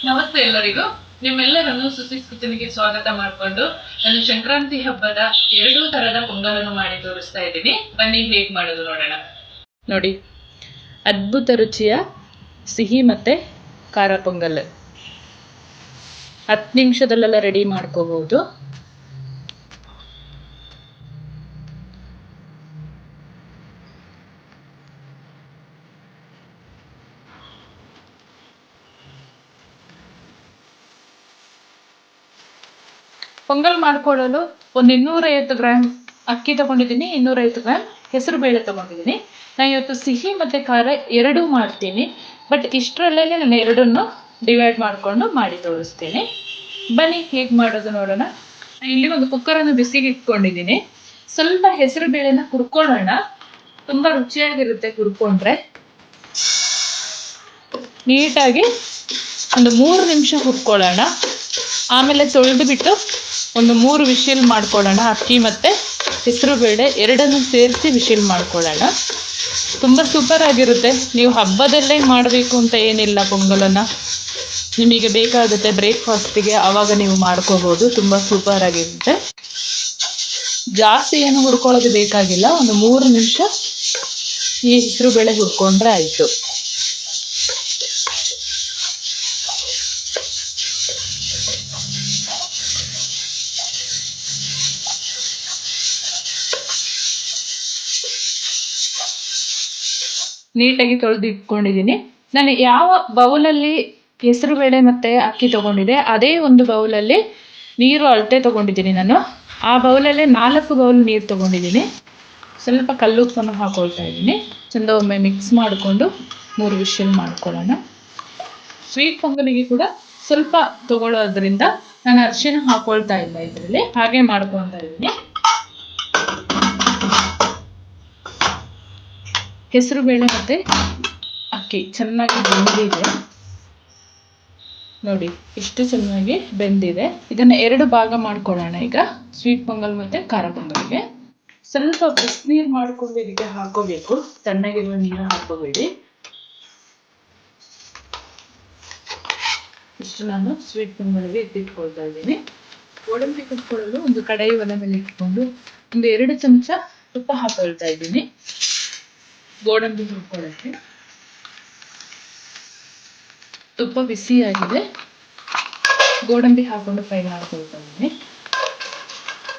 ನಮಸ್ತೆ ಎಲ್ಲರಿಗೂ. ನಿಮ್ಮೆಲ್ಲರನ್ನು ಸುಸಿಸ್ ಕಿಚನ್ಗೆ ಸ್ವಾಗತ ಮಾಡಿಕೊಂಡು ನಾನು ಸಂಕ್ರಾಂತಿ ಹಬ್ಬದ 2 ತರದ ಪೊಂಗಲನ್ನು ಮಾಡಿ ತೋರಿಸ್ತಾ ಇದ್ದೀನಿ. ಬನ್ನಿ ಹೇಗೆ ಮಾಡೋದು ನೋಡೋಣ. ನೋಡಿ, ಅದ್ಭುತ ರುಚಿಯ ಸಿಹಿ ಮತ್ತೆ ಖಾರ ಪೊಂಗಲ್ 10 ನಿಮಿಷದಲ್ಲೆಲ್ಲ ರೆಡಿ ಮಾಡ್ಕೋಬಹುದು. ಪೊಂಗಲ್ ಮಾಡ್ಕೊಳ್ಳಲು ಒಂದು 250 ಗ್ರಾಮ್ ಅಕ್ಕಿ ತಗೊಂಡಿದ್ದೀನಿ, 250 ಗ್ರಾಮ್ ಹೆಸರು ಬೇಳೆ ತಗೊಂಡಿದ್ದೀನಿ. ನಾನು ಇವತ್ತು ಸಿಹಿ ಮತ್ತು ಖಾರ ಎರಡೂ ಮಾಡ್ತೀನಿ, ಬಟ್ ಇಷ್ಟರಲ್ಲೇ ನಾನು ಎರಡನ್ನು ಡಿವೈಡ್ ಮಾಡಿಕೊಂಡು ಮಾಡಿ ತೋರಿಸ್ತೀನಿ. ಬನ್ನಿ ಹೇಗೆ ಮಾಡೋದು ನೋಡೋಣ. ಇಲ್ಲಿ ಒಂದು ಕುಕ್ಕರನ್ನು ಬಿಸಿಗೆ ಇಟ್ಕೊಂಡಿದ್ದೀನಿ. ಸ್ವಲ್ಪ ಹೆಸರು ಬೇಳೆನ ಹುರ್ಕೊಳ್ಳೋಣ, ತುಂಬ ರುಚಿಯಾಗಿರುತ್ತೆ ಹುರ್ಕೊಂಡ್ರೆ. ನೀಟಾಗಿ ಒಂದು 3 ನಿಮಿಷ ಹುರ್ಕೊಳ್ಳೋಣ. ಆಮೇಲೆ ತೊಳೆದು ಬಿಟ್ಟು ಒಂದು 3 ವಿಶಿಲ್ ಮಾಡ್ಕೊಳ್ಳೋಣ. ಅಕ್ಕಿ ಮತ್ತು ಹೆಸರು ಬೇಳೆ ಎರಡನ್ನೂ ಸೇರಿಸಿ ವಿಶಿಲ್ ಮಾಡ್ಕೊಳ್ಳೋಣ. ತುಂಬ ಸೂಪರ್ ಆಗಿರುತ್ತೆ. ನೀವು ಹಬ್ಬದಲ್ಲೇ ಮಾಡಬೇಕು ಅಂತ ಏನಿಲ್ಲ, ಪೊಂಗಲನ್ನು ನಿಮಗೆ ಬೇಕಾಗುತ್ತೆ ಬ್ರೇಕ್ಫಾಸ್ಟಿಗೆ, ಆವಾಗ ನೀವು ಮಾಡ್ಕೋಬೋದು. ತುಂಬ ಸೂಪರ್ ಆಗಿರುತ್ತೆ. ಜಾಸ್ತಿ ಏನು ಹುರ್ಕೊಳ್ಳೋದು ಬೇಕಾಗಿಲ್ಲ, ಒಂದು 3 ನಿಮಿಷ ಈ ಹೆಸರು ಬೇಳೆ ಹುರ್ಕೊಂಡ್ರೆ ಆಯಿತು. ನೀಟಾಗಿ ತೊಳೆದು ಇಟ್ಕೊಂಡಿದ್ದೀನಿ. ನಾನು ಯಾವ ಬೌಲಲ್ಲಿ ಹೆಸರು ಬೇಳೆ ಮತ್ತು ಅಕ್ಕಿ ತೊಗೊಂಡಿದ್ದೆ ಅದೇ ಒಂದು ಬೌಲಲ್ಲಿ ನೀರು ಅಳತೆ ತೊಗೊಂಡಿದ್ದೀನಿ ನಾನು. ಆ ಬೌಲಲ್ಲೇ 4 ಬೌಲ್ ನೀರು ತೊಗೊಂಡಿದ್ದೀನಿ. ಸ್ವಲ್ಪ ಕಲ್ಲುಪ್ಪನ್ನು ಹಾಕೊಳ್ತಾ ಇದ್ದೀನಿ. ಚೆಂದ ಒಮ್ಮೆ ಮಿಕ್ಸ್ ಮಾಡಿಕೊಂಡು 3 ವಿಶಿಲ್ ಮಾಡ್ಕೊಳ್ಳೋಣ. ಸ್ವೀಟ್ ಪೊಂಗಲಿಗೆ ಕೂಡ ಸ್ವಲ್ಪ ತೊಗೊಳ್ಳೋದ್ರಿಂದ ನಾನು ಅರಿಶಿನ ಹಾಕೊಳ್ತಾ ಇಲ್ಲ ಇದರಲ್ಲಿ, ಹಾಗೆ ಮಾಡ್ಕೊಳ್ತಾ ಇದ್ದೀನಿ. ಹೆಸರು ಬೇಳೆ ಮತ್ತು ಅಕ್ಕಿ ಚೆನ್ನಾಗಿ ಬೆಂದಿದೆ ನೋಡಿ, ಇಷ್ಟು ಚೆನ್ನಾಗಿ ಬೆಂದಿದೆ. ಇದನ್ನು 2 ಭಾಗ ಮಾಡ್ಕೊಳ್ಳೋಣ. ಈಗ ಸ್ವೀಟ್ ಪೊಂಗಲ್ ಮತ್ತು ಖಾರ ಪೊಂಗಲ್ಗೆ ಸ್ವಲ್ಪ ಬಿಸಿನೀರು ಮಾಡಿಕೊಂಡು ಇದಕ್ಕೆ ಹಾಕೋಬೇಕು. ತಣ್ಣಗಿರುವ ನೀರು ಹಾಕೋಬೇಡಿ. ಇಷ್ಟು ನಾನು ಸ್ವೀಟ್ ಪೊಂಗಲ್ಗೆ ಎತ್ತಿಟ್ಕೊಳ್ತಾ ಇದ್ದೀನಿ. ಗೋಡಂಬಿ ಕಟ್ಕೊಳ್ಳಲು ಒಂದು ಕಡಾಯಿ ಒಲೆ ಮೇಲೆ ಇಟ್ಕೊಂಡು ಒಂದು 2 ಚಮಚ ತುಪ್ಪ ಹಾಕೊಳ್ತಾ ಇದ್ದೀನಿ. ಗೋಡಂಬಿ ಹುರ್ಕೊಳ್ಳೋಕ್ಕೆ ತುಪ್ಪ ಬಿಸಿಯಾಗಿದೆ. ಗೋಡಂಬಿ ಹಾಕೊಂಡು ಫ್ರೈ ಮಾಡ್ಕೊಳ್ತಾ ಇದ್ದೀನಿ.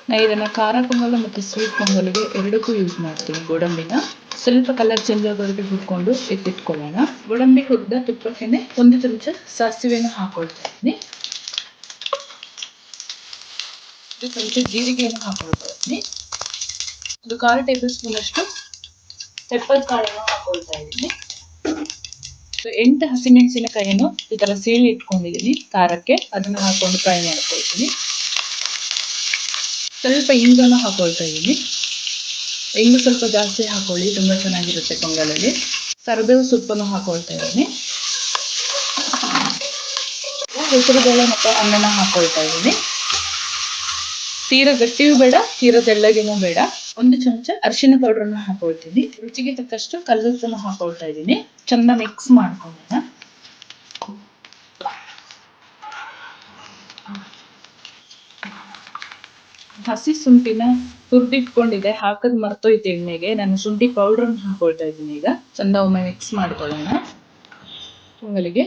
ನಾನು ಇದನ್ನು ಖಾರ ಪೊಂಗಲ್ ಮತ್ತು ಸ್ವೀಟ್ ಪೊಂಗಲ್ಗೆ ಎರಡಕ್ಕೂ ಯೂಸ್ ಮಾಡ್ತೀನಿ. ಗೋಡಂಬಿನ ಸ್ವಲ್ಪ ಕಲರ್ ಚೇಂಜ್ ಆಗೋದಕ್ಕೆ ಹುರ್ಕೊಂಡು ಎತ್ತಿಟ್ಕೊಳ್ಳೋಣ. ಗೋಡಂಬಿ ಹುರಿದ ತುಪ್ಪಕ್ಕೆ 1 ಚಮಚ ಸಾಸಿವೆನ ಹಾಕೊಳ್ತಾ ಇದ್ದೀನಿ. 1 ಚಮಚ ಜೀರಿಗೆಯನ್ನು ಹಾಕೊಳ್ತಾ ಇದ್ದೀನಿ. 1/4 ಟೇಬಲ್ ಸ್ಪೂನ್ ಅಷ್ಟು ಪೆಪ್ಪರ್ ಕಾಳನ್ನು ಹಾಕೊಳ್ತಾ ಇದ್ದೀನಿ. 8 ಹಸಿಮೆಣಸಿನಕಾಯಿಯನ್ನು ಈ ಥರ ಸೀಳಿ ಇಟ್ಕೊಂಡಿದ್ದೀನಿ ಖಾರಕ್ಕೆ, ಅದನ್ನು ಹಾಕೊಂಡು ಫ್ರೈ ಮಾಡ್ಕೊಳ್ತೀನಿ. ಸ್ವಲ್ಪ ಇಂಗನ್ನು ಹಾಕೊಳ್ತಾ ಇದ್ದೀನಿ. ಇಂಗು ಸ್ವಲ್ಪ ಜಾಸ್ತಿ ಹಾಕೊಳ್ಳಿ, ತುಂಬ ಚೆನ್ನಾಗಿರುತ್ತೆ ಪೊಂಗಲಲ್ಲಿ. ಕರಿಬೇವು ಸೊಪ್ಪನ್ನು ಹಾಕೊಳ್ತಾ ಇದ್ದೀನಿ. ಹೆಸರು ಬೇಳೆ ಮತ್ತು ಅನ್ನನ ಹಾಕೊಳ್ತಾ ಇದ್ದೀನಿ. ತೀರಾ ಗಟ್ಟಿಯೂ ಬೇಡ, ತೀರಾ ತೆಳ್ಳಗೆನೂ ಬೇಡ. 1 ಚಮಚ ಅರಿಶಿನ ಪೌಡ್ರನ್ನು ಹಾಕೊಳ್ತೀನಿ. ರುಚಿಗೆ ತಕ್ಕಷ್ಟು ಕಲ್ಲುಪ್ಪನ್ನು ಹಾಕೊಳ್ತಾ ಇದ್ದೀನಿ. ಚೆಂದ ಮಿಕ್ಸ್ ಮಾಡ್ಕೊಳ್ಳೋಣ. ಹಸಿ ಶುಂಠಿನ ಹುರಿದಿಟ್ಕೊಂಡಿದೆ, ಹಾಕದ್ ಮರ್ತೋಯ್ತು ಎಣ್ಣೆಗೆ. ನಾನು ಶುಂಠಿ ಪೌಡ್ರನ್ನು ಹಾಕೊಳ್ತಾ ಇದ್ದೀನಿ. ಈಗ ಚೆಂದ ಒಮ್ಮೆ ಮಿಕ್ಸ್ ಮಾಡ್ಕೊಳ್ಳೋಣ. ಪೊಂಗಲಿಗೆ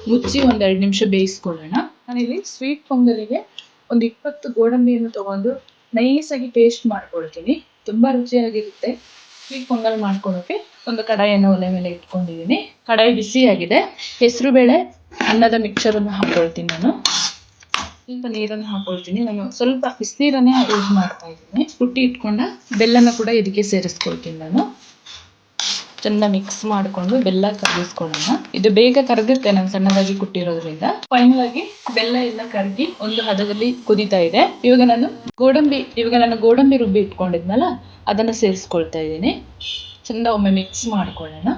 ಮುಚ್ಚಿ 1-2 ನಿಮಿಷ ಬೇಯಿಸ್ಕೊಳ್ಳೋಣ. ನಾನಿಲ್ಲಿ ಸ್ವೀಟ್ ಪೊಂಗಲಿಗೆ ಒಂದು 20 ಗೋಡಂಬಿಯನ್ನು ತಗೊಂಡು ನೈಸಾಗಿ ಪೇಸ್ಟ್ ಮಾಡ್ಕೊಳ್ತೀನಿ. ತುಂಬ ರುಚಿಯಾಗಿರುತ್ತೆ. ಸ್ವೀಟ್ ಪೊಂಗಲ್ ಮಾಡ್ಕೊಳ್ಳೋಕೆ ಒಂದು ಕಡಾಯಿಯನ್ನು ಒಲೆ ಮೇಲೆ ಇಟ್ಕೊಂಡಿದ್ದೀನಿ. ಕಡಾಯಿ ಬಿಸಿಯಾಗಿದೆ. ಹೆಸರು ಬೇಳೆ ಅನ್ನದ ಮಿಕ್ಸರನ್ನು ಹಾಕೊಳ್ತೀನಿ. ನಾನು ಸ್ವಲ್ಪ ನೀರನ್ನು ಹಾಕೊಳ್ತೀನಿ. ನಾನು ಸ್ವಲ್ಪ ಬಿಸಿನೀರನ್ನೇ ಯೂಸ್ ಮಾಡ್ತಾ ಇದ್ದೀನಿ. ಕುಟ್ಟಿ ಇಟ್ಕೊಂಡ ಬೆಲ್ಲನ ಕೂಡ ಇದಕ್ಕೆ ಸೇರಿಸ್ಕೊಳ್ತೀನಿ. ನಾನು ಚೆಂದ ಮಿಕ್ಸ್ ಮಾಡಿಕೊಂಡು ಬೆಲ್ಲ ಕರಗಿಸ್ಕೊಳ್ಳೋಣ. ಇದು ಬೇಗ ಕರಗುತ್ತೆ ನಾನು ಸಣ್ಣದಾಗಿ ಕುಟ್ಟಿರೋದ್ರಿಂದ. ಫೈನಲ್ ಆಗಿ ಬೆಲ್ಲ ಎಲ್ಲ ಕರಗಿ ಒಂದು ಹದದಲ್ಲಿ ಕುದೀತಾ ಇದೆ. ಇವಾಗ ನಾನು ಗೋಡಂಬಿ ರುಬ್ಬಿ ಇಟ್ಕೊಂಡಿದ್ನಲ್ಲ, ಅದನ್ನು ಸೇರಿಸ್ಕೊಳ್ತಾ ಇದ್ದೀನಿ. ಚೆಂದ ಒಮ್ಮೆ ಮಿಕ್ಸ್ ಮಾಡ್ಕೊಳ್ಳೋಣ.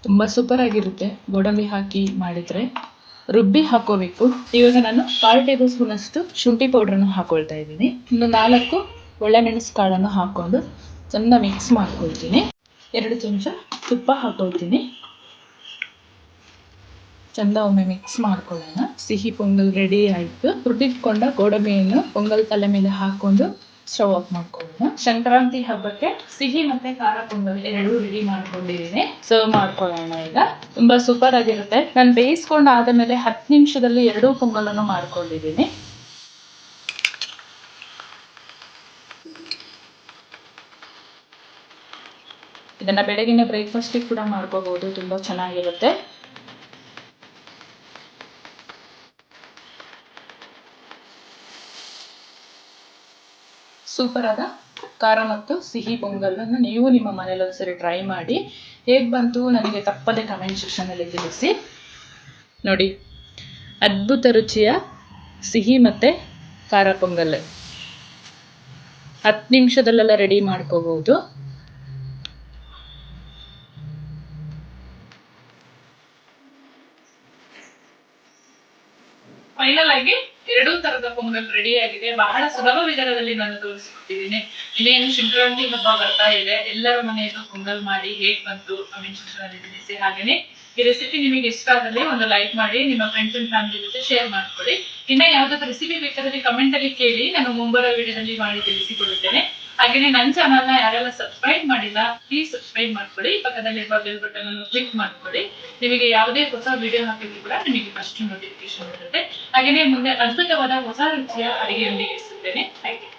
ತುಂಬ ಸೂಪರ್ ಆಗಿರುತ್ತೆ ಗೋಡಂಬಿ ಹಾಕಿ ಮಾಡಿದರೆ. ರುಬ್ಬಿ ಹಾಕೋಬೇಕು. ಇವಾಗ ನಾನು 1/4 ಟೇಬಲ್ ಸ್ಪೂನ್ ಅಷ್ಟು ಶುಂಠಿ ಪೌಡ್ರನ್ನು ಹಾಕೊಳ್ತಾ ಇದ್ದೀನಿ. ಇನ್ನು 4 ಒಳ್ಳೆಮೆಣಸು ಕಾಳನ್ನು ಹಾಕೊಂಡು ಚೆಂದ ಮಿಕ್ಸ್ ಮಾಡ್ಕೊಳ್ತೀನಿ. 2 ಚಮಚ ತುಪ್ಪ ಹಾಕೊಳ್ತೀನಿ. ಚಂದ ಒಮ್ಮೆ ಮಿಕ್ಸ್ ಮಾಡ್ಕೊಳ್ಳೋಣ. ಸಿಹಿ ಪೊಂಗಲ್ ರೆಡಿ ಆಯ್ತು. ಹುರಿದಿಟ್ಕೊಂಡ ಗೋಡಂಬಿಯನ್ನು ಪೊಂಗಲ್ ತಲೆ ಮೇಲೆ ಹಾಕೊಂಡು ಸ್ಟವ್ ಆಫ್ ಮಾಡ್ಕೊಳ್ಳೋಣ. ಸಂಕ್ರಾಂತಿ ಹಬ್ಬಕ್ಕೆ ಸಿಹಿ ಮತ್ತೆ ಖಾರ ಪೊಂಗಲ್ ಎರಡೂ ರೆಡಿ ಮಾಡ್ಕೊಂಡಿದ್ದೀನಿ. ಸರ್ವ್ ಮಾಡ್ಕೊಳ್ಳೋಣ ಈಗ. ತುಂಬಾ ಸೂಪರ್ ಆಗಿರುತ್ತೆ. ನಾನು ಬೇಯಿಸ್ಕೊಂಡು ಆದಮೇಲೆ 10 ನಿಮಿಷದಲ್ಲಿ ಎರಡೂ ಪೊಂಗಲನ್ನು ಮಾಡ್ಕೊಂಡಿದ್ದೀನಿ. ಇದನ್ನ ಬೆಳಗಿನ ಬ್ರೇಕ್ಫಾಸ್ಟಿಗೆ ಕೂಡ ಮಾಡ್ಕೋಬಹುದು. ತುಂಬಾ ಚೆನ್ನಾಗಿರುತ್ತೆ. ಸೂಪರ್ ಆದ ಖಾರ ಮತ್ತು ಸಿಹಿ ಪೊಂಗಲನ್ನು ನೀವು ನಿಮ್ಮ ಮನೇಲಿ ಒಂದ್ಸರಿ ಟ್ರೈ ಮಾಡಿ. ಹೇಗೆ ಬಂತು ನನಗೆ ತಪ್ಪದೆ ಕಮೆಂಟ್ ಸೆಕ್ಷನಲ್ಲಿ ತಿಳಿಸಿ. ನೋಡಿ, ಅದ್ಭುತ ರುಚಿಯ ಸಿಹಿ ಮತ್ತು ಖಾರ ಪೊಂಗಲ್ 10 ನಿಮಿಷದಲ್ಲೆಲ್ಲ ರೆಡಿ ಮಾಡ್ಕೋಬಹುದು. ಫೈನಲ್ ಆಗಿ ಎರಡೂ ತರದ ಪೊಂಗಲ್ ರೆಡಿ ಆಗಿದೆ. ಬಹಳ ಸುಲಭ ವಿಧಾನದಲ್ಲಿ ನಾನು ತೋರಿಸ್ಕೊಟ್ಟಿದ್ದೀನಿ. ಇನ್ನೇನು ಸಂಕ್ರಾಂತಿ ಹಬ್ಬ ಬರ್ತಾ ಇದೆ. ಎಲ್ಲರ ಮನೆಯಲ್ಲೂ ಪೊಂಗಲ್ ಮಾಡಿ ಹೇಗೆ ಬಂತು ಕಮೆಂಟ್ ಸೆಕ್ಷನ್ ತಿಳಿಸಿ. ಹಾಗೇನೆ ಈ ರೆಸಿಪಿ ನಿಮಗೆ ಇಷ್ಟ ಆದಲ್ಲಿ ಒಂದು ಲೈಕ್ ಮಾಡಿ, ನಿಮ್ಮ ಫ್ರೆಂಡ್ಸ್ ಅಂಡ್ ಫ್ಯಾಮಿಲಿ ಜೊತೆ ಶೇರ್ ಮಾಡ್ಕೊಳ್ಳಿ. ಇನ್ನ ಯಾವ್ದಾದ್ರು ರೆಸಿಪಿ ಬೇಕಾದ್ರೆ ಕಮೆಂಟ್ ಅಲ್ಲಿ ಕೇಳಿ, ನಾನು ಮುಂಬರುವ ವಿಡಿಯೋದಲ್ಲಿ ಮಾಡಿ ತಿಳಿಸಿಕೊಡುತ್ತೇನೆ. ಹಾಗೇನೆ ನನ್ನ ಚಾನಲ್ನ ಯಾರೆಲ್ಲ ಸಬ್ಸ್ಕ್ರೈಬ್ ಮಾಡಿಲ್ಲ ಪ್ಲೀಸ್ ಸಬ್ಸ್ಕ್ರೈಬ್ ಮಾಡ್ಕೊಳ್ಳಿ. ಪಕ್ಕದಲ್ಲಿರುವ ಬೆಲ್ ಬಟನ್ ಅನ್ನು ಕ್ಲಿಕ್ ಮಾಡ್ಕೊಳ್ಳಿ. ನಿಮಗೆ ಯಾವುದೇ ಹೊಸ ವಿಡಿಯೋ ಹಾಕಿದ್ರು ಕೂಡ ನಿಮಗೆ ಫಸ್ಟ್ ನೋಟಿಫಿಕೇಶನ್ ಬರುತ್ತೆ. ಹಾಗೆಯೇ ಮುಂದೆ ಅದ್ಭುತವಾದ ಹೊಸ ರುಚಿಯ ಅಡಿಗೆಯೊಂದಿಗೆ ಸಿಗ್ತೇನೆ. Thank you.